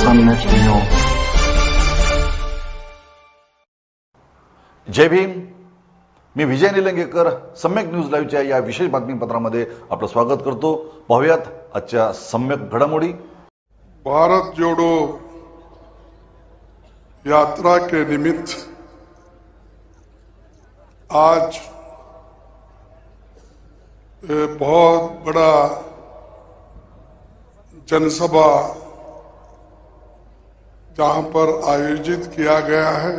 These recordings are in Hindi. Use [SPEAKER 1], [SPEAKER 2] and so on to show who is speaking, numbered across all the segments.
[SPEAKER 1] सम्यक न्यूज.
[SPEAKER 2] जय भीम. मी विजय निलंगेकर. सम्यक न्यूज लाईव्हच्या या विशेष बातमीपत्रामध्ये आपलं स्वागत करतो. पाहूयात आजच्या सम्यक घडामोडी.
[SPEAKER 3] भारत जोड़ो यात्रा के निमित्त आज बहुत बड़ा जनसभा जहां पर आयोजित किया गया है,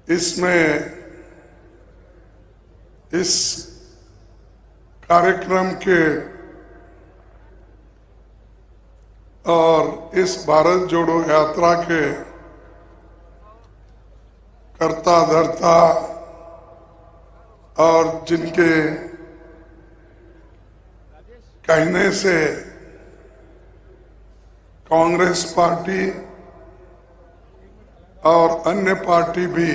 [SPEAKER 3] इसमें इस कार्यक्रम के और इस भारत जोड़ो यात्रा के कर्ता धर्ता और जिनके कहने से कांग्रेस पार्टी और अन्य पार्टी भी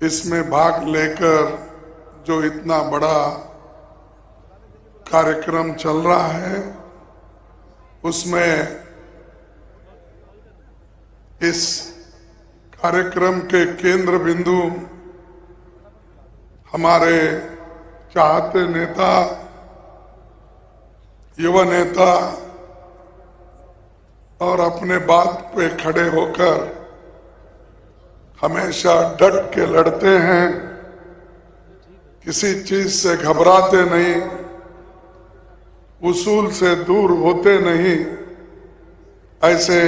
[SPEAKER 3] इसमें भाग लेकर जो इतना बड़ा कार्यक्रम चल रहा है, उसमें इस कार्यक्रम के केंद्र बिंदु हमारे चाहते नेता, युवा नेता और अपने बात पे खड़े होकर हमेशा डट के लड़ते हैं, किसी चीज से घबराते नहीं, उसूल से दूर होते नहीं, ऐसे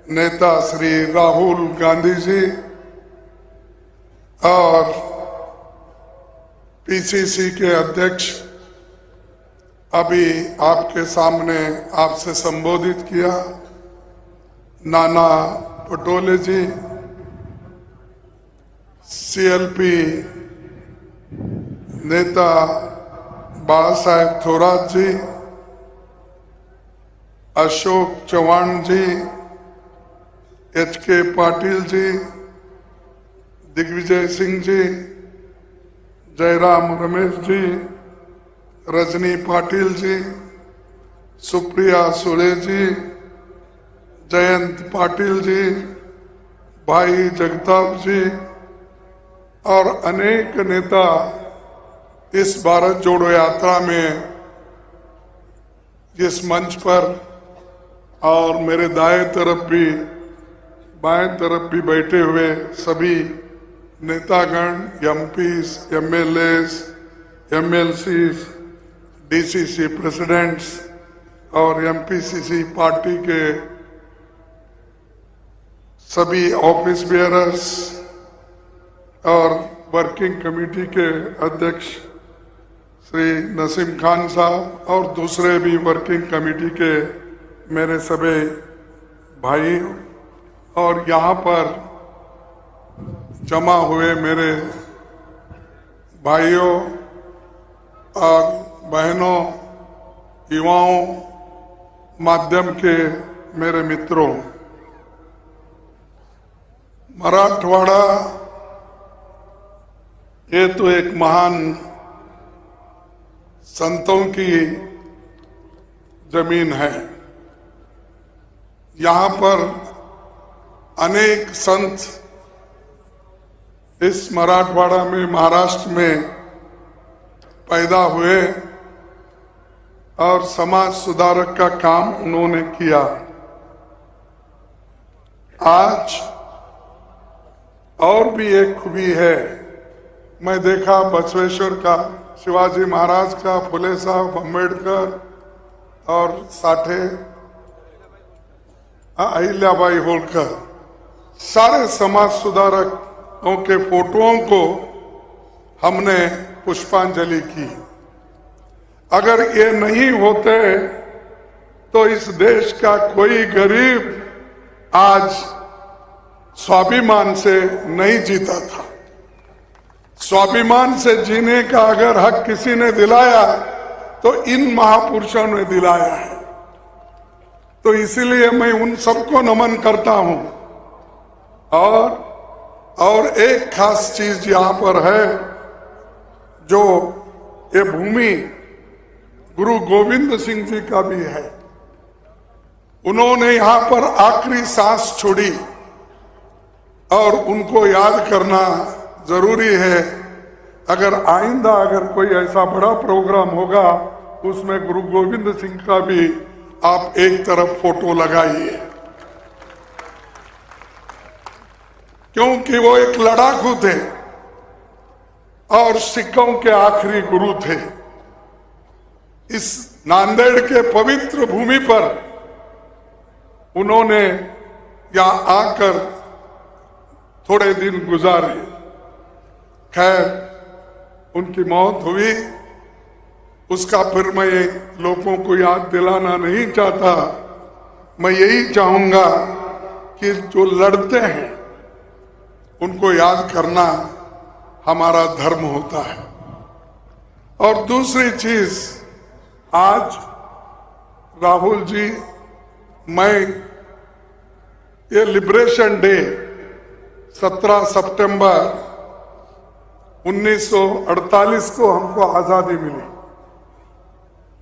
[SPEAKER 3] नेता श्री राहुल गांधी जी और पीसीसी के अध्यक्ष अभी आपके सामने आपसे संबोधित किया, नाना पटोले जी, सीएलपी नेता बाला साहेब थोरात जी, अशोक चौहान जी, एचके पाटिल जी, दिग्विजय सिंह जी, जयराम रमेश जी, रजनी पाटिल जी, सुप्रिया सुले जी, जयंत पाटिल जी, भाई जगताप जी और अनेक नेता इस भारत जोड़ो यात्रा में इस मंच पर और मेरे दाएं तरफ भी बाएं तरफ भी बैठे हुए सभी नेतागण, MPs, MLAs, MLCs, DCC presidents और एमपीसीसी पार्टी के सभी ऑफिस बेयरर्स और वर्किंग कमेटी के अध्यक्ष श्री नसीम खान साहब और दूसरे भी वर्किंग कमेटी के मेरे सभी भाई और यहाँ पर जमा हुए मेरे भाइयों और बहनों, युवाओं, माध्यम के मेरे मित्रों, मराठवाड़ा ये तो एक महान संतों की जमीन है। यहाँ पर अनेक संत इस मराठवाड़ा में, महाराष्ट्र में पैदा हुए और समाज सुधारक का काम उन्होंने किया। आज और भी एक खूबी है, मैं देखा बसवेश्वर का, शिवाजी महाराज का, फुले साहब, अम्बेडकर और साठे अहिल्याबाई होलकर, सारे समाज सुधारकों के फोटोओं को हमने पुष्पांजलि की। अगर ये नहीं होते तो इस देश का कोई गरीब आज स्वाभिमान से नहीं जीता था। स्वाभिमान से जीने का अगर हक किसी ने दिलाया तो इन महापुरुषों ने दिलाया है। तो इसीलिए मैं उन सबको नमन करता हूं। और एक खास चीज यहां पर है, जो ये भूमि गुरु गोविंद सिंह जी का भी है। उन्होंने यहां पर आखिरी सांस छोड़ी और उनको याद करना जरूरी है। अगर आइंदा अगर कोई ऐसा बड़ा प्रोग्राम होगा उसमें गुरु गोविंद सिंह का भी आप एक तरफ फोटो लगाइए, क्योंकि वो एक लड़ाकू थे और सिखों के आखिरी गुरु थे। इस नांदेड़ के पवित्र भूमि पर उन्होंने यहां आकर थोड़े दिन गुजारे। खैर, उनकी मौत हुई, उसका फिर मैं लोगों को याद दिलाना नहीं चाहता। मैं यही चाहूंगा कि जो लड़ते हैं उनको याद करना हमारा धर्म होता है। और दूसरी चीज, आज राहुल जी, मैं ये लिबरेशन डे 17 सितंबर 1948 को हमको आजादी मिली।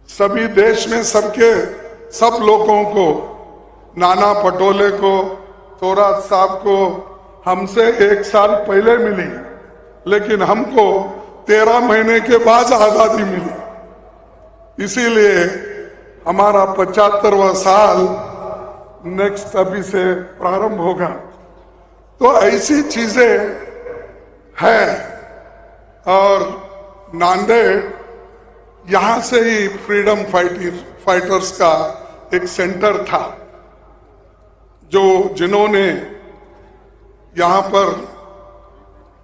[SPEAKER 3] सभी देश में सब लोगों को, नाना पटोले को, थोराट साहब को हमसे 1 साल पहले मिली, लेकिन हमको 13 महीने के बाद आजादी मिली। इसीलिए हमारा 75वां साल नेक्स्ट अभी से प्रारंभ होगा। तो ऐसी चीजें हैं। और नांदेड़ यहां से ही फ्रीडम फाइटर्स का एक सेंटर था, जिन्होंने यहां पर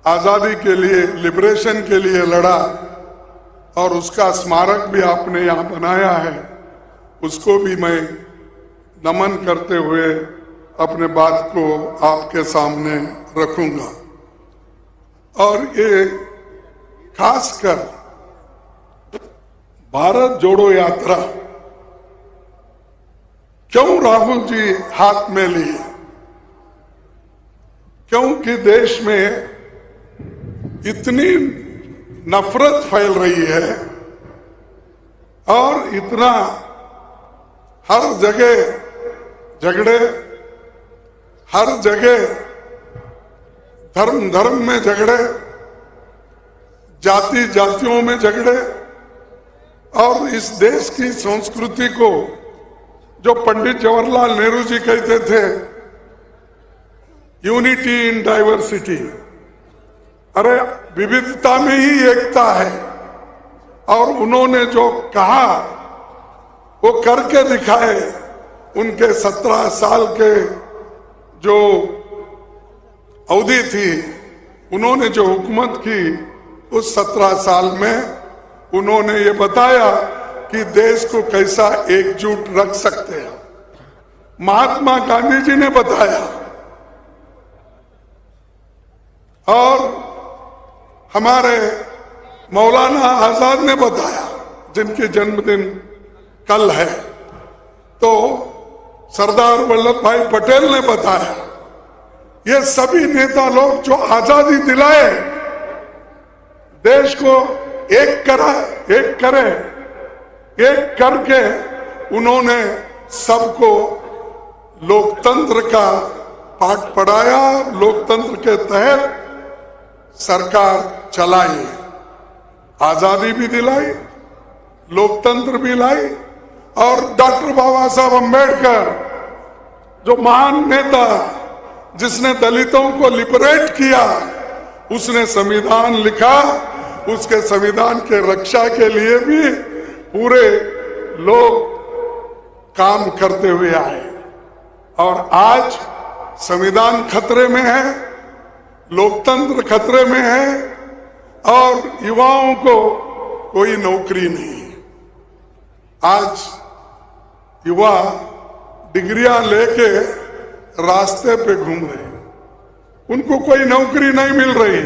[SPEAKER 3] आजादी के लिए, लिबरेशन के लिए लड़ा। और उसका स्मारक भी आपने यहां बनाया है, उसको भी मैं नमन करते हुए अपने बात को आपके सामने रखूंगा। और ये खासकर भारत जोड़ो यात्रा क्यों राहुल जी हाथ में लिए? क्योंकि देश में इतनी नफरत फैल रही है और इतना हर जगह झगड़े, हर जगह धर्म में झगड़े, जातियों में झगड़े। और इस देश की संस्कृति को, जो पंडित जवाहरलाल नेहरू जी कहते थे, यूनिटी इन डाइवर्सिटी, अरे विविधता में ही एकता है। और उन्होंने जो कहा वो करके दिखाए। उनके 17 साल के जो अवधि थी, उन्होंने जो हुकूमत की, उस 17 साल में उन्होंने ये बताया कि देश को कैसा एकजुट रख सकते हैं। महात्मा गांधी जी ने बताया और हमारे मौलाना आजाद ने बताया, जिनके जन्मदिन कल है। तो सरदार वल्लभ भाई पटेल ने बताया। ये सभी नेता लोग जो आजादी दिलाए, देश को एक करके उन्होंने सबको लोकतंत्र का पाठ पढ़ाया। लोकतंत्र के तहत सरकार चलाई, आजादी भी दिलाई, लोकतंत्र भी लाई। और डॉक्टर बाबा साहब अम्बेडकर, जो महान नेता, जिसने दलितों को लिबरेट किया, उसने संविधान लिखा। उसके संविधान के रक्षा के लिए भी पूरे लोग काम करते हुए आए। और आज संविधान खतरे में है, लोकतंत्र खतरे में है और युवाओं को कोई नौकरी नहीं। आज युवा डिग्रियां लेके रास्ते पे घूम रहे हैं, उनको कोई नौकरी नहीं मिल रही।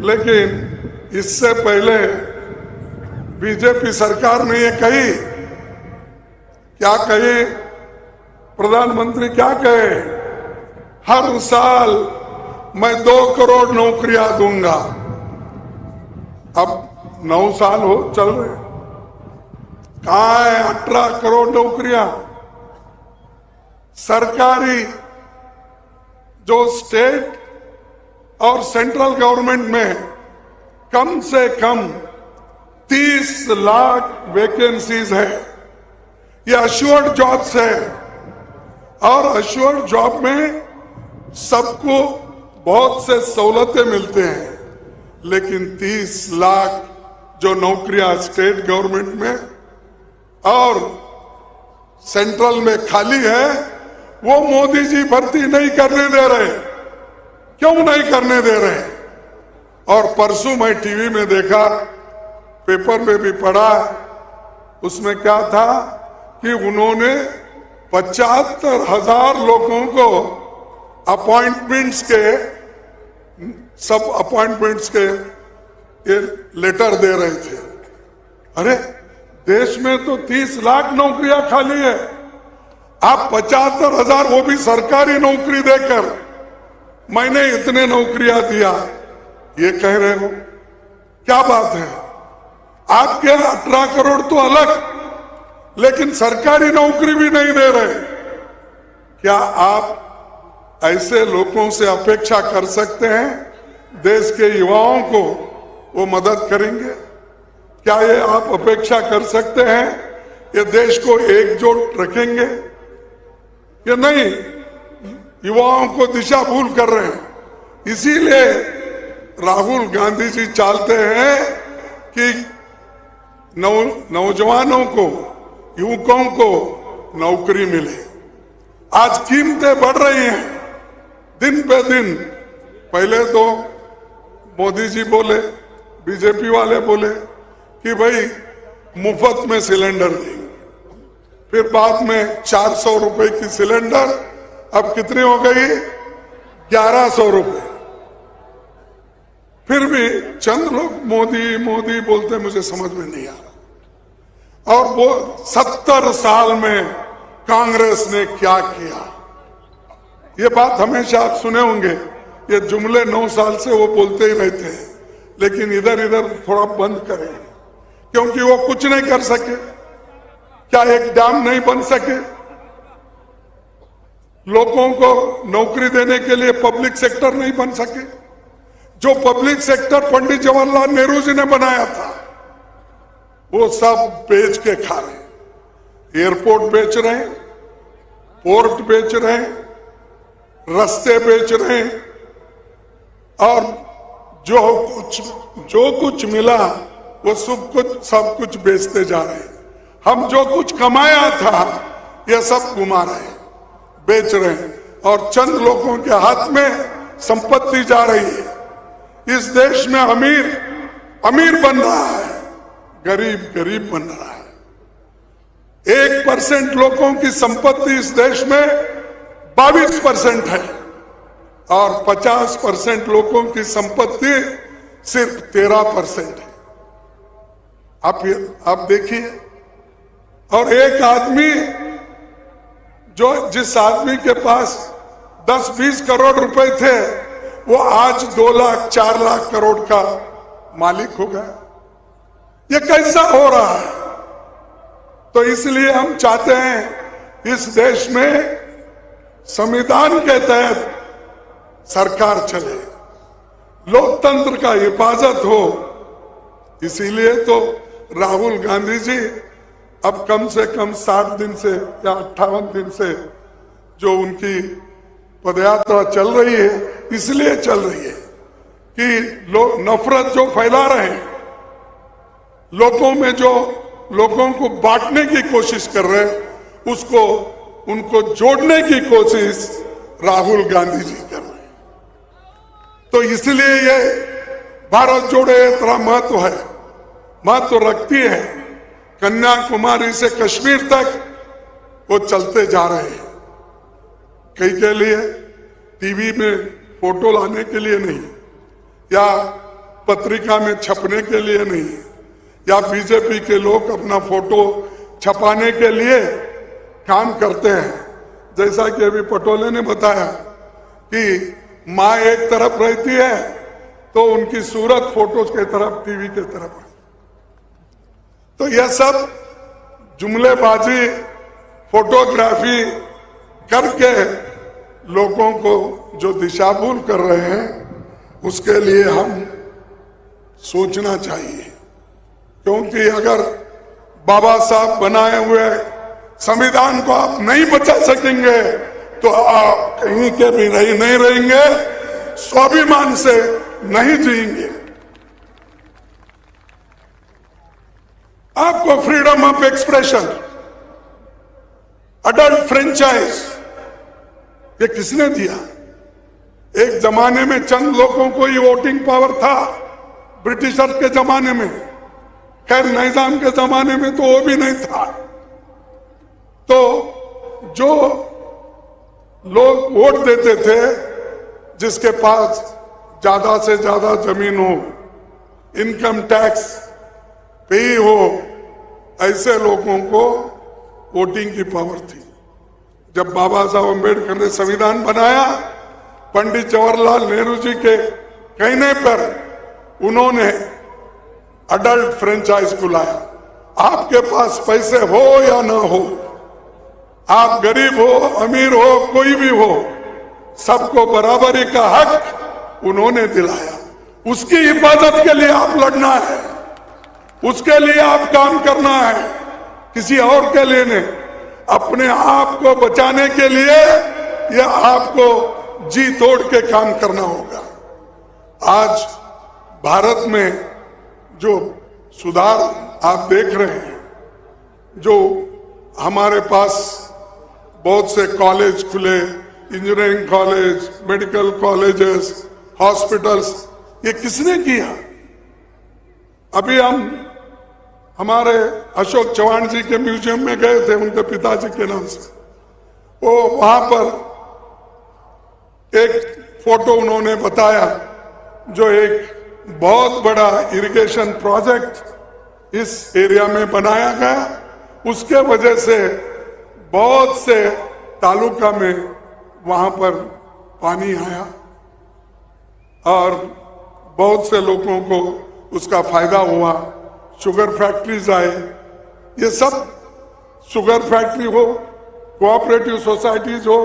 [SPEAKER 3] लेकिन इससे पहले बीजेपी सरकार ने ये कही, क्या कहे प्रधानमंत्री, क्या कहे, हर साल मैं 2 करोड़ नौकरियां दूंगा। अब 9 साल हो चल रहे, कहाँ है 18 करोड़ नौकरियां? सरकारी जो स्टेट और सेंट्रल गवर्नमेंट में कम से कम 30 लाख वैकेंसीज है। ये अश्योर्ड जॉब्स है और अश्योर्ड जॉब में सबको बहुत से सहूलतें मिलते हैं, लेकिन 30 लाख जो नौकरियां स्टेट गवर्नमेंट में और सेंट्रल में खाली है, वो मोदी जी भर्ती नहीं करने दे रहे। क्यों नहीं करने दे रहे? और परसों मैं टीवी में देखा, पेपर में भी पढ़ा, उसमें क्या था कि उन्होंने 75,000 लोगों को अपॉइंटमेंट्स के, सब अपॉइंटमेंट्स के ये लेटर दे रहे थे। अरे देश में तो 30 लाख नौकरियां खाली है, आप 75,000 वो भी सरकारी नौकरी देकर मैंने इतने नौकरियां दिया, ये कह रहे हो? क्या बात है? आपके 18 करोड़ तो अलग, लेकिन सरकारी नौकरी भी नहीं दे रहे। क्या आप ऐसे लोगों से अपेक्षा कर सकते हैं देश के युवाओं को वो मदद करेंगे? क्या ये आप अपेक्षा कर सकते हैं ये देश को एकजुट रखेंगे? या नहीं, युवाओं को दिशा भूल कर रहे हैं। इसीलिए राहुल गांधी जी चाहते हैं कि नौजवानों को, युवकों को नौकरी मिले। आज कीमतें बढ़ रही हैं दिन पे दिन। पहले तो मोदी जी बोले, बीजेपी वाले बोले कि भाई मुफ्त में सिलेंडर देंगे, फिर बाद में 400 रुपए की सिलेंडर अब कितनी हो गई? 1100 रुपए। फिर भी चंद लोग मोदी मोदी बोलते, मुझे समझ में नहीं आ रहा। और वो 70 साल में कांग्रेस ने क्या किया, ये बात हमेशा आप सुने होंगे। ये जुमले 9 साल से वो बोलते ही रहते हैं, लेकिन इधर इधर थोड़ा बंद करें, क्योंकि वो कुछ नहीं कर सके। क्या एक डैम नहीं बन सके? लोगों को नौकरी देने के लिए पब्लिक सेक्टर नहीं बन सके? जो पब्लिक सेक्टर पंडित जवाहरलाल नेहरू जी ने बनाया था, वो सब बेच के खा रहे हैं। एयरपोर्ट बेच रहे हैं, पोर्ट बेच रहे हैं, रास्ते बेच रहे हैं, और जो कुछ मिला वो सब कुछ बेचते जा रहे हैं। हम जो कुछ कमाया था ये सब घुमा रहे हैं, बेच रहे हैं, और चंद लोगों के हाथ में संपत्ति जा रही है। इस देश में अमीर अमीर बन रहा है, गरीब गरीब बन रहा है। 1% लोगों की संपत्ति इस देश में 22% है, और 50% लोगों की संपत्ति सिर्फ 13% है। आप देखिए। और एक आदमी, जिस आदमी के पास 10-20 करोड़ रुपए थे, वो आज 2 लाख 4 लाख करोड़ का मालिक हो गया। ये कैसा हो रहा है? तो इसलिए हम चाहते हैं इस देश में संविधान के तहत सरकार चले, लोकतंत्र का हिफाजत हो। इसीलिए तो राहुल गांधी जी अब कम से कम 60 दिन से या 58 दिन से जो उनकी पदयात्रा चल रही है, इसलिए चल रही है कि लोग नफरत जो फैला रहे हैं, लोगों में जो लोगों को बांटने की कोशिश कर रहे हैं, उनको जोड़ने की कोशिश राहुल गांधी जी कर रहे हैं। तो इसलिए ये भारत जोड़ो यात्रा महत्व रखती है। कन्याकुमारी से कश्मीर तक वो चलते जा रहे हैं। कई के लिए टीवी में फोटो लाने के लिए नहीं, या पत्रिका में छपने के लिए नहीं, या बीजेपी के लोग अपना फोटो छपाने के लिए काम करते हैं। जैसा कि अभी पटोले ने बताया कि माँ एक तरफ रहती है तो उनकी सूरत फोटो की तरफ, टीवी की तरफ। तो यह सब जुमलेबाजी, फोटोग्राफी करके लोगों को जो दिशाभूल कर रहे हैं उसके लिए हम सोचना चाहिए। क्योंकि अगर बाबा साहब बनाए हुए संविधान को आप नहीं बचा सकेंगे तो आप कहीं के भी नहीं रहेंगे, स्वाभिमान से नहीं जिएंगे। आपको freedom of expression, adult franchise, ये किसने दिया? एक जमाने में चंद लोगों को ही वोटिंग पावर था, ब्रिटिशर के जमाने में। खैर निजाम के जमाने में तो वो भी नहीं था। तो जो लोग वोट देते थे, जिसके पास ज्यादा से ज्यादा जमीन हो, इनकम टैक्स पे हो, ऐसे लोगों को वोटिंग की पावर थी। जब बाबा साहब अम्बेडकर ने संविधान बनाया, पंडित जवाहरलाल नेहरू जी के कहने पर उन्होंने अडल्ट फ्रेंचाइज को लाया। आपके पास पैसे हो या ना हो, आप गरीब हो, अमीर हो, कोई भी हो, सबको बराबरी का हक उन्होंने दिलाया। उसकी हिफाजत के लिए आप लड़ना है, उसके लिए आप काम करना है, किसी और के लिए नहीं। अपने आप को बचाने के लिए या आपको जी तोड़ के काम करना होगा। आज भारत में जो सुधार आप देख रहे हैं, जो हमारे पास बहुत से कॉलेज खुले, engineering college, medical colleges, hospitals, ये किसने किया? अभी हम हमारे अशोक चौहान जी के म्यूजियम में गए थे, उनके पिताजी के नाम से। वो वहां पर एक फोटो उन्होंने बताया, जो एक बहुत बड़ा इरिगेशन प्रोजेक्ट इस एरिया में बनाया गया। उसके वजह से बहुत से तालुका में वहां पर पानी आया और बहुत से लोगों को उसका फायदा हुआ। शुगर फैक्ट्रीज आए, ये सब शुगर फैक्ट्री हो, कोऑपरेटिव सोसाइटीज हो,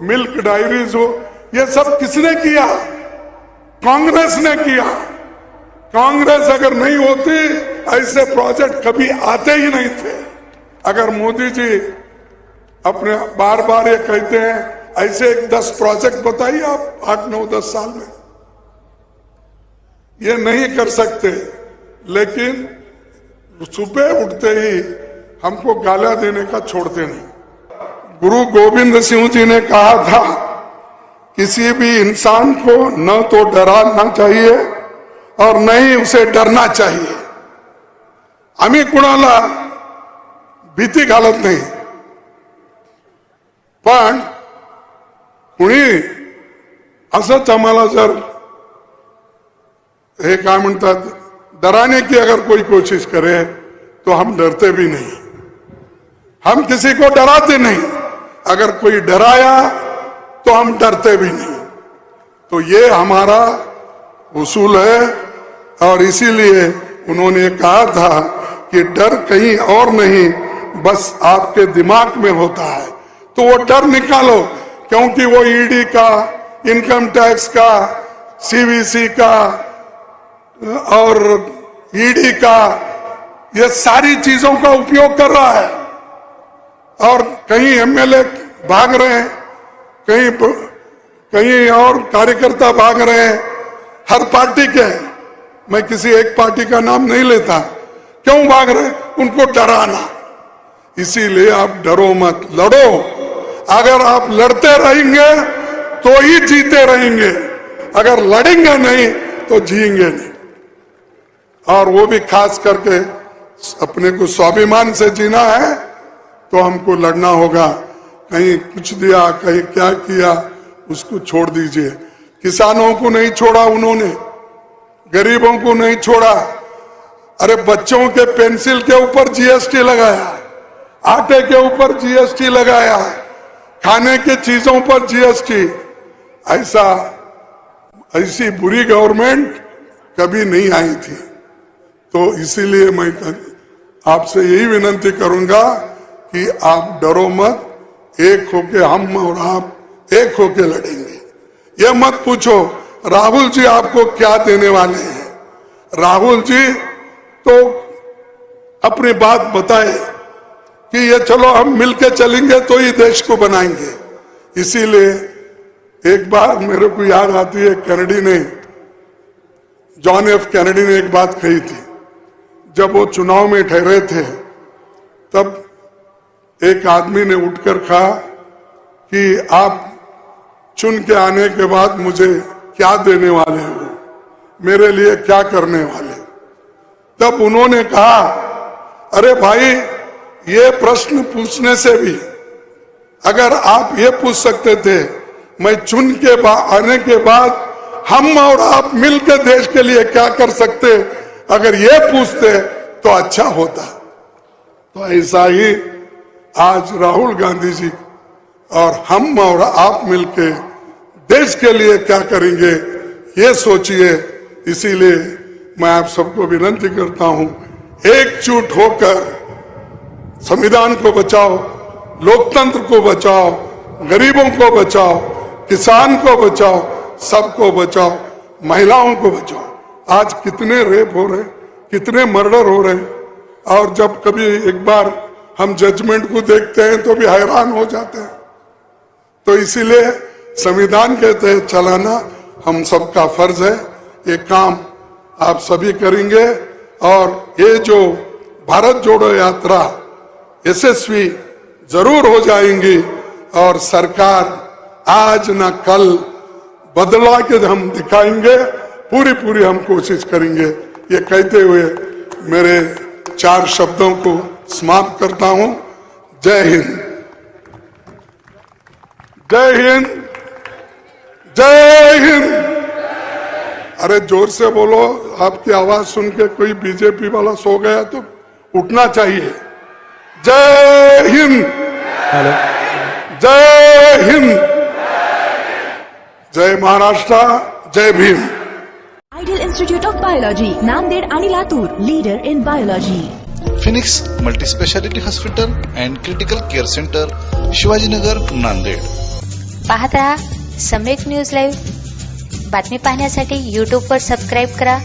[SPEAKER 3] मिल्क डायरीज हो, ये सब किसने किया? कांग्रेस ने किया। कांग्रेस अगर नहीं होती, ऐसे प्रोजेक्ट कभी आते ही नहीं थे। अगर मोदी जी अपने बार बार ये कहते हैं, ऐसे 10 प्रोजेक्ट बताइए आप 8, 9, 10 साल में, ये नहीं कर सकते। लेकिन सुबह उठते ही हमको गालियां देने का छोड़ते नहीं। गुरु गोविंद सिंह जी ने कहा था, किसी भी इंसान को न तो डराना चाहिए और न ही उसे डरना चाहिए। आम्ही कुणाला भीती घालत नाही, पण कुणी असंच आम्हाला जर हे काय म्हणतात डराने की अगर कोई कोशिश करे तो हम डरते भी नहीं। हम किसी को डराते नहीं, अगर कोई डराया तो हम डरते भी नहीं। तो ये हमारा उसूल है और इसीलिए उन्होंने कहा था कि डर कहीं और नहीं, बस आपके दिमाग में होता है। तो वो डर निकालो, क्योंकि वो ईडी का, इनकम टैक्स का, सीवीसी का और ईडी का, ये सारी चीजों का उपयोग कर रहा है। और कहीं एमएलए भाग रहे हैं, कहीं और कार्यकर्ता भाग रहे हैं, हर पार्टी के। मैं किसी एक पार्टी का नाम नहीं लेता। क्यों भाग रहे? उनको डराना। इसीलिए आप डरो मत, लड़ो। अगर आप लड़ते रहेंगे तो ही जीते रहेंगे, अगर लड़ेंगे नहीं तो जिएंगे नहीं। और वो भी खास करके अपने को स्वाभिमान से जीना है तो हमको लड़ना होगा। कहीं कुछ दिया, कहीं क्या किया, उसको छोड़ दीजिए। किसानों को नहीं छोड़ा उन्होंने, गरीबों को नहीं छोड़ा। अरे बच्चों के पेंसिल के ऊपर जीएसटी लगाया, आटे के ऊपर जीएसटी लगाया, खाने की चीजों पर जीएसटी। ऐसी बुरी गवर्नमेंट कभी नहीं आई थी। तो इसीलिए मैं आपसे यही विनती करूंगा कि आप डरो मत, एक होके हम और आप एक होके लड़ेंगे। ये मत पूछो राहुल जी आपको क्या देने वाले हैं। राहुल जी तो अपनी बात बताए कि ये चलो हम मिलके चलेंगे तो ही देश को बनाएंगे। इसीलिए एक बार मेरे को याद आती है, कैनेडी ने, जॉन एफ कैनेडी ने एक बात कही थी। जब वो चुनाव में ठहरे थे तब एक आदमी ने उठकर कहा कि आप चुन के आने के बाद मुझे क्या देने वाले हो, मेरे लिए क्या करने वाले। तब उन्होंने कहा, अरे भाई ये प्रश्न पूछने से भी अगर आप ये पूछ सकते थे मैं चुन के आने के बाद हम और आप मिलकर देश के लिए क्या कर सकते, अगर ये पूछते तो अच्छा होता। तो ऐसा ही आज राहुल गांधी जी और हम और आप मिलके देश के लिए क्या करेंगे ये सोचिए। इसीलिए मैं आप सबको विनती करता हूं, एकजुट होकर संविधान को बचाओ, लोकतंत्र को बचाओ, गरीबों को बचाओ, किसान को बचाओ, सबको बचाओ, महिलाओं को बचाओ। आज कितने रेप हो रहे, कितने मर्डर हो रहे, और जब कभी एक बार हम जजमेंट को देखते हैं तो भी हैरान हो जाते हैं। तो इसीलिए संविधान के तहत चलाना हम सबका फर्ज है। ये काम आप सभी करेंगे और ये जो भारत जोड़ो यात्रा यशस्वी जरूर हो जाएंगी और सरकार आज न कल बदला के हम दिखाएंगे। पूरी हम कोशिश करेंगे। ये कहते हुए मेरे 4 शब्दों को समाप्त करता हूं। जय हिंद, जय हिंद, जय हिंद। अरे जोर से बोलो, आपकी आवाज सुन के कोई बीजेपी वाला सो गया तो उठना चाहिए। जय हिंद, जय हिंद, जय महाराष्ट्र, जय Bhim.
[SPEAKER 1] Ideal institute of biology, Nanded आणि Latur, leader in biology.
[SPEAKER 4] Phoenix multispeciality hospital and critical care centre, Shivajinagar, Nanded.
[SPEAKER 5] पाहत रहा सम्यक न्यूज लाईव्ह. बातमी पाहण्यासाठी यूट्यूबवर सबस्क्राईब करा.